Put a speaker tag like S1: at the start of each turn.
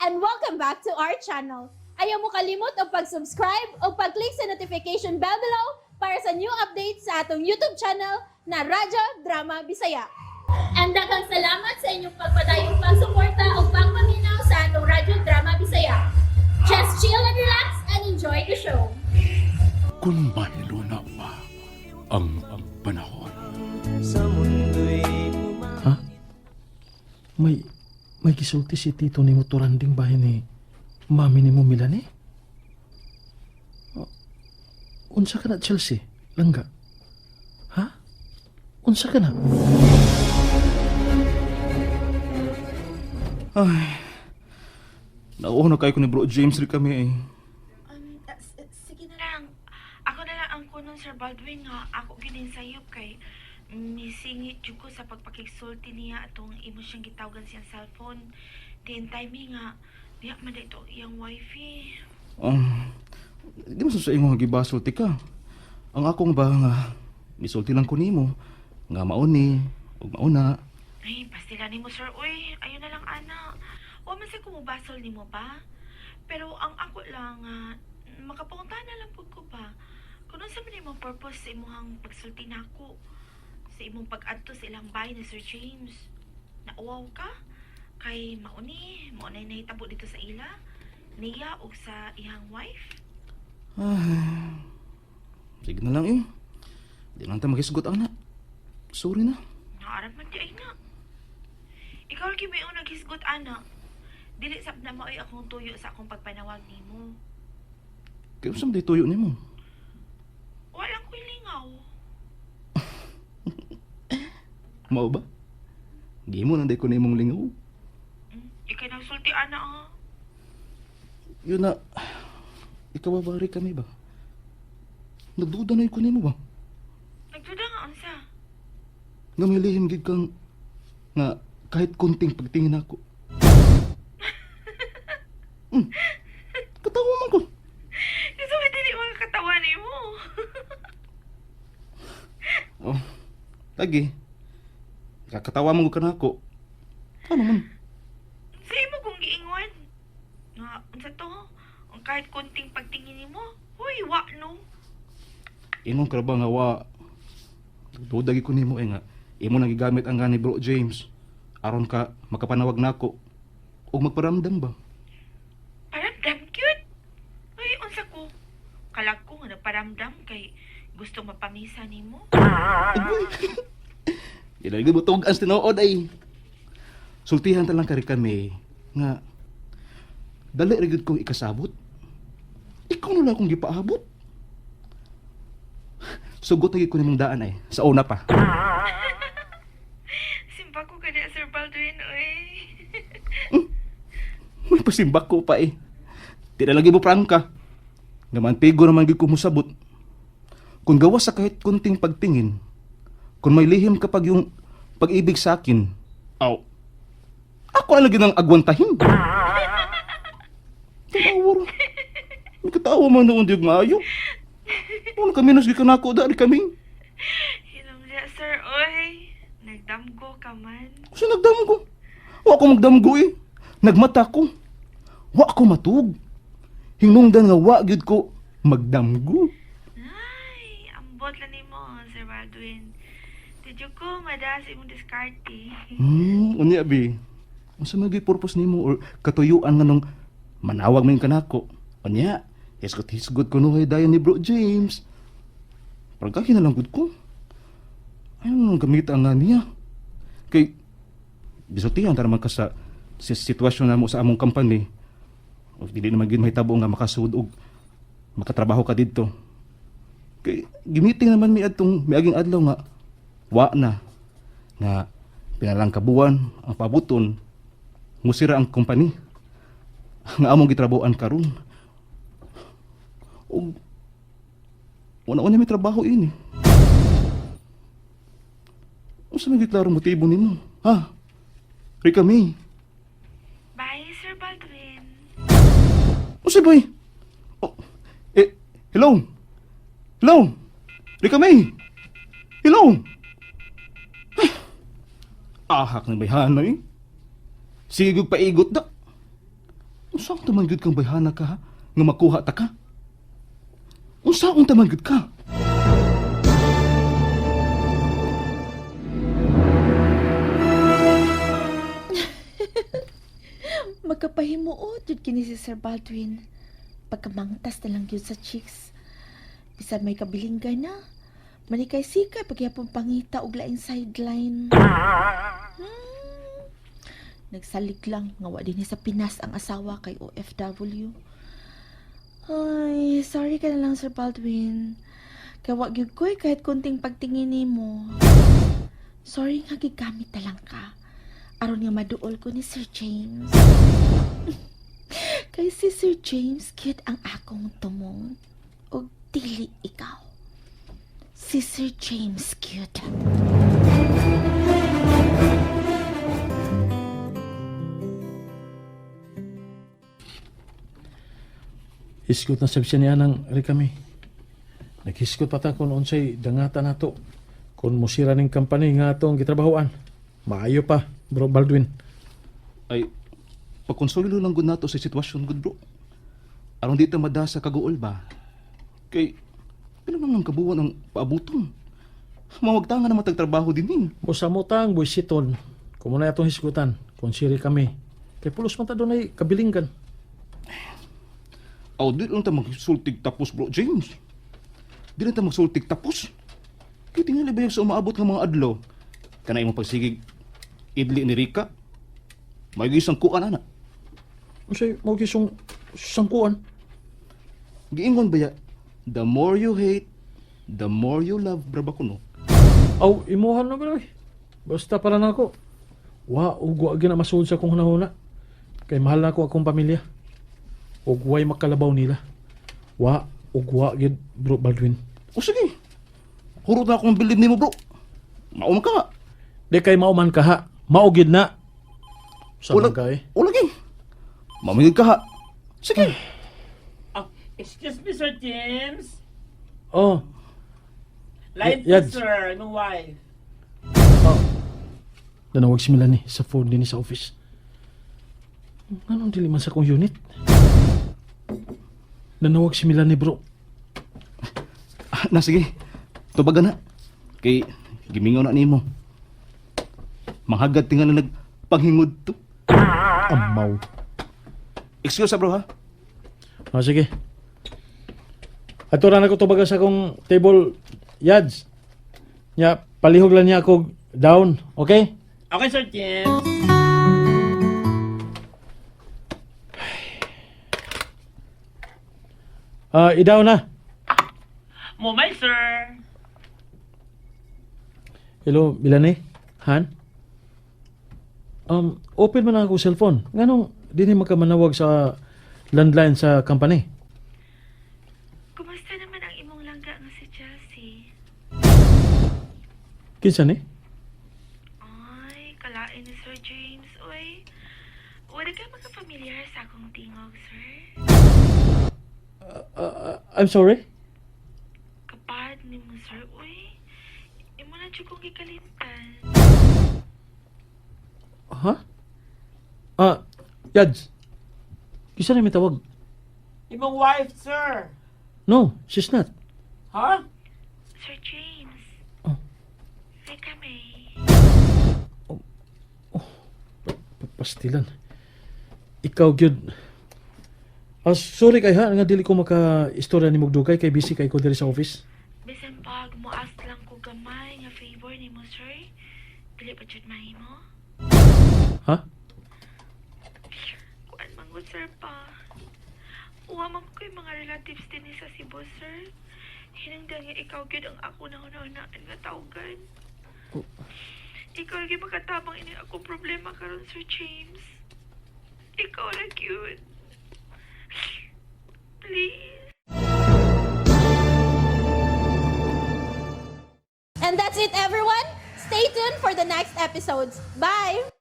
S1: and welcome back to our channel. Ayaw mo kalimot o pag-subscribe o pag-click sa notification bell below para sa new updates sa atong YouTube channel na Radyo Drama Bisaya. And daghang salamat sa inyong pagpadayong pagsuporta o pagpaminaw sa atong Radyo Drama Bisaya. Just chill and relax and enjoy the show.
S2: Kung mahilo na ba ang panahon?
S3: Ha? May gisulti si Tito ni Motoranding bahay ni Mami ni mo Milani? Unsa ka na, Chelsea? Langga? Ha? Unsa ka na?
S2: Ay, nauuna kayo ko ni Bro James rin kami eh.
S4: Sige na lang. Ako na lang ang kunon, Sir Baldwin, nga ako gininsayop kay misingit jud ko sa pagpakigsulti niya atong imo siyang gitawagan siyang cellphone. Then timing nga, diya man ito iyang wifi.
S2: Di mo sa imo nga gibasulti ka. Ang akong ba nga, misulti lang ko nimo. Nga mauni, ug mauna.
S4: Ay, pastila ni mo, sir. Uy, ayun na lang, ana. O, man sa kumubasol ni mo pa. Pero ang ako lang, makapunta na lang po ko pa. Kung ano sa mong purpose sa imong pagsulti na ako. Sa imong pag-adto sa ilang bahay ni Sir James. Nauwaw ka? Kay mauni nahitabo dito sa ila. Niya o sa iyang wife.
S2: Sige na lang eh. Di lang tayo magisgot anak. Sorry na.
S4: Naarap man di ay na. Ikaw lagi may unang hisgot, ana. Dili sab na maoy akong tuyo sa akong pagpanawag nimo.
S2: Kaya saan di tuyo ni mo?
S4: Walang ko'y lingaw.
S2: Mao ba? Di mo nanday ko na imong lingaw.
S4: Ikay nagsulti, ana,
S2: Yun na, ikaw babari kami ba? Nagduda na ko nimo ba?
S4: Nagduda nga, unsa?
S2: Nga may lihim gid kang nga kahit konting pagtingin ako. Katawa man ko.
S4: Gusto mo dili mga katawa ni mo.
S2: Oh, lagi. Kakatawa mo ka na ako. Ano man?
S4: Sa imo kong giingon. Nga, unsa to? Ang kahit konting pagtingin ni mo. Huy, wa no.
S2: Ingon ka ba nga wa? Dudagi ko nimo nga. Imo nang gigamit ang gani Bro James. Aron ka makapanawag nako. O magparamdam ba?
S4: Paramdam cute. Huy, unsa ko? Kalag ko nga nagparamdam kay gusto mapamisa ni mo.
S2: Ilagay mo tog ang tinood ay. Sultihan ta lang kari kami nga dali ra gyud kong ikasabot. Ikaw na lang akong gipaabot. Sugot na gyud ko nimong daan ay sa una pa.
S4: Simpa ko ka na, Sir Baldwin, uy.
S2: May pasimbak ko pa eh. Di na lagi mo prangka. Naman pigo naman gyud ko musabot. Kung gawas sa kahit kunting pagtingin, kung may lihim kapag yung pag-ibig sa akin, ako ang lagi ng agwantahin. Tawar. May katawa man noon di maayo. Ano kami nasgi ka na ako dahil kami.
S4: Hilom niya, sir, uy. Nagdamgo ka man.
S2: Kasi nagdamgo. Wa ako magdamgo eh. Nagmata ko. Wa ako matug. Hinungdan nga wa gyud ko magdamgo.
S4: Ay, ambot lang ni mo, Sir Baldwin. Tidyo ko, madas imong diskarte.
S2: Unya bi. Unsa man gyud purpose nimo or katuyuan nga nung manawag man kanako. Unya, hisgot ko no dayon ni Bro James. Pagkaki na lang gud ko. Ayun gamit ang nga niya. Kay bisotihan ta naman ka sa sitwasyon namo sa among company. O dili naman gyud mahitabo nga makasud og makatrabaho ka didto. Kay gimiting naman mi adtong miaging adlaw nga wa na nga pinalang kabuan ang pabuton musira ang company nga among gitrabahoan karon. Og wala may trabaho ini. Unsa may klaro motibo nimo? Ha? Rika May.
S4: Bye, Sir Baldwin.
S2: Unsa boy? Oh, hello. Hello. Rika May. Hello. Ahak na bayhanay. Sige paigot da. Unsa ang taman gud kang bayhana ka ha? Nga makuha ta ka? Unsa ang taman gud ka?
S5: Magkapahimuot jud kini si Sir Baldwin. Pagkamangtas na lang yun sa chicks. Bisan may kabilinggan na. Manikay sikay pagyapon pangita og laing sideline. Nagsalig lang nga wa dinhi sa Pinas ang asawa kay OFW. Ay, sorry ka na lang Sir Baldwin. Kaya wa gyud ko'y kahit kunting pagtingin nimo. Sorry nga gigamit na lang ka. Aron nga maduol ko ni Sir James. Kay si Sir James cute ang akong tumong. O dili ikaw. Si Sir James cute.
S3: Hiskot na sabi siya niya ng Rikami. Naghiskot pa ta kung unsay dangata nato. Kung musira ning company nga atong gitrabahoan. Maayo pa, Bro Baldwin.
S2: Ay, pagkonsulo lang gud nato sa sitwasyon gud bro. Aron di ta madasa kaguol ba? Kay pila man ang kabuwan ang paabutong. Mawagtangan na matagtrabaho din eh.
S3: Musamutang buisiton. Kung muna atong hiskutan, kung siri kami. Kay pulos man ta doon ay kabilinggan.
S2: Aw, di lang ta magsultig tapos bro James. Di lang ta magsultig tapos. Kaya tingali ba yung sa umaabot ng mga adlaw? Kanay mo pagsigig idli ni Rika? May isang kuan ana.
S3: Unsay mo gisong sangkuan?
S2: Giingon ba ya? The more you hate, the more you love, braba ko no?
S3: Aw, imuhan na ba? Basta para na ako. Wa, ugwa gina masud sa kong hunahuna. Kay mahal na ako akong pamilya. Ugway makalabaw nila. Wa, ugwa gid Bro Baldwin.
S2: O sige, hurot na akong bilib ni mo bro. Maumang ka nga.
S3: Di kay mauman ka ha. Maugid na. Sa
S2: Wala-
S3: kay.
S2: O lagi. Mamigid ka ha. Sige.
S6: Excuse me, Sir James.
S3: Oh,
S6: Line
S3: Yan.
S6: to, sir. Anong wife?
S3: nanawag si Melanie sa phone din sa office. Anong dili man sa kong unit? Nanawag si Melanie bro.
S2: Na sige. Tubagan na. Kay gimingaw na nimo. Mahagad tinga na nagpanghingod to.
S3: Amaw.
S2: Excuse sa bro ha.
S3: O sige. Ato na ko tubaga sa akong table yads. Nya palihog lang niya ako down, okay?
S6: Okay, Sir James.
S3: Idaw na.
S6: Mumay, sir.
S3: Hello, Melanie? Han? Open man ako cellphone. Nganong di ni makamanawag sa landline sa company?
S4: Kumusta naman ang imong langga nga si Chelsea?
S3: Kinsa ni?
S4: Ay, kalain ni Sir James, oy. Wala ka magka-familiar sa akong tingog, sir?
S3: I'm sorry?
S4: Kapad ni mo, sir, oy. Imo na dyan kong gikalimtan.
S3: Ha? Yads. Kinsa na may tawag?
S6: Imong wife, sir.
S3: No, she's not.
S6: Ha?
S4: Sir James.
S3: Oh.
S4: May kami.
S3: Pastilan. Ikaw gyud. Sorry kay ha nga dili ko maka-istorya ni Mugdugay kay busy kay ko diri sa office.
S4: Bisan pag muas lang ko gamay nga favor ni mo, sir. Dili pa jud mahimo.
S3: Ha?
S4: Kuan manggod, sir, pa. Uwa man ko'y mga relatives din sa Cebu, sir. Hinangdan nga ikaw gyud ang ako na hunahunaan nga tawgan. Ikaw lagi makatabang ini ako problema karon, Sir James. Ikaw lang yun. Please.
S1: And that's it, everyone. Stay tuned for the next episodes. Bye!